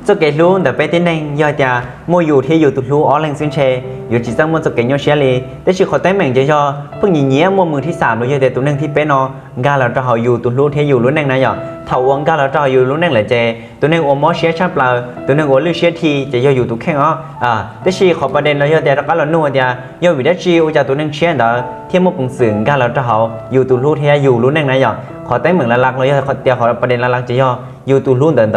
cho cái luôn để bé tên này giờ nhà mua dù thì dù tụt lú ở lên xuyên xe dù chỉ sang mua cho cái nhau xe li để chỉ khó tay mình cho phương nhìn nhé mua mười thứ sàm rồi giờ để tụi năng thì bé nó ga là cho họ dù tụt lú thì dù luôn năng này giờ thầu uống ga là cho dù luôn năng lại chè tụi năng uống món xe chắp là tụi năng uống lưu xe thì chỉ do dù tụi khen ó để chỉ khóประเด็นเราgiờ để đó là nuôi thì giờ vì đã chiêu cho tụi năng xe đó thêm một phần sườn ga là cho họ dù tụt lú thì dù luôn năng này giờ khó tay mình là lạc rồi giờ khó tiền khóประเด็นlà lạc chỉ doอยู่ตัวรุ่นเดิน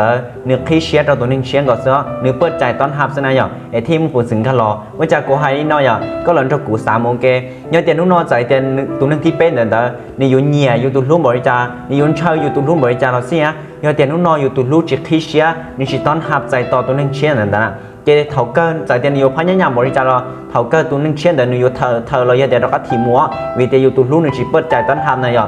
เนื้อขี้เชียร์เราตัวนึงเชียร์ก็เสือเนื้อเปิดใจต้อนรับซะนะอย่างไอ้ที่มันปุ่นสิงคลอว่าจากกูให้น้อยอย่างก็หลังจากกู3 โมงเกยเตียนนุ่นนอใจเตียนตัวนึงที่เป็นเดินนี่อยู่เหนียอยู่ตัวรุ่นบริจานี่อยู่เช่าอยู่ตัวรุ่นบริจาเราเสียเตียนนุ่นนออยู่ตัวรุ่นจิตขี้เชียร์นี่จิตต้อนรับใจต่อตัวนึงเชียร์เดินนะเกยเท่ากันใจเตียนอยู่พยายามบริจาเราเท่ากันตัวนึงเชียร์เดินอยู่เธอเราเตียนเราก็ทีมัววิเตียอยู่ตัวรุ่นนี่จิตเปิดใจต้อนรับนะอย่าง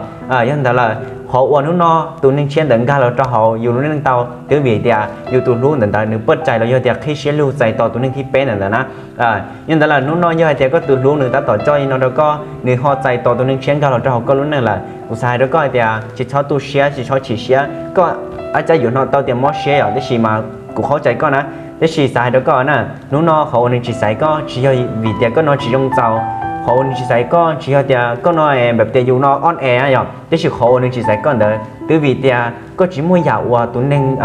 ยันแต่ละhọ uống nước no tụi nên chiến đến ga là cho họ dùng nước nâng tàu từ vì thì dùng tụi luôn đến tại nước bớt chạy là do thì khi chiến lưu chạy tàu tụi nên khi bé này là nhưng đó là nước no như vậy thì có tụi luôn người ta tỏ cho nó đâu có người họ chạy tàu tụi nên chiến ga là cho họ có lúc này là của sai đó có thì chỉ cho tụi xe chỉ cho chỉ xe có ai chạy dùng nó tàu tiền mót xe ở cái gì mà của họ chạy có nè cái gì sai đó có nè nước no họ nên chỉ sai có chỉ cho vì thì có nó chỉ dùng tàu họ chỉ sai có chỉ cho thì có nóiแบบแต่อยู่นอกออนแอร์อย่างแต่chỉ họ nên chỉ sai cóเด้อtừ vì thì có chỉ mua dạo tụi nên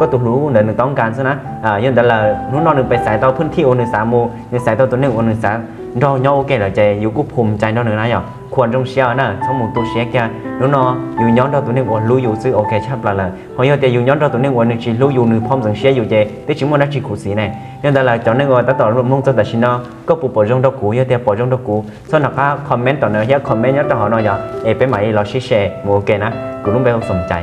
có tụiรู้เด้อต้องการซะนะอย่างแต่ละนู้นนอนนึงไปสายต่อพื้นที่โอนึง3 โมงยังสายต่อตัวนึงโอนึง3รอเนาะโอเคแล้วใจอยู่กูภูมิใจเนาะนึงนะอย่างควรต้องเชียร์นะทั้งหมดตัวเชียร์แกนู้นนออยู่ย้อนต่อตัวนึงโอรู้อยู่ซื้อโอเคชับละเพราะอย่างแต่อยู่ย้อนต่อตัวนึงโอนึงchỉรู้อยู่นึงพร้อมสังเชียร์อยู่ใจแต่chỉ muốnนักchỉขู่สีเนี่ยอย่างแต่ละจอนึงโอต่อรวมมุ่งจนแต่ชินเนาะก็ปูปอจงดอกกูอย่างแต่ปอจงดอกกูส่วนนักคอมเมนต์ต่อเนื่องคอมเมนต์ย้อนต่อหน่อยอย่างเป็นหมายเราแชร์โอเคนะกูรู้ไปสนใจ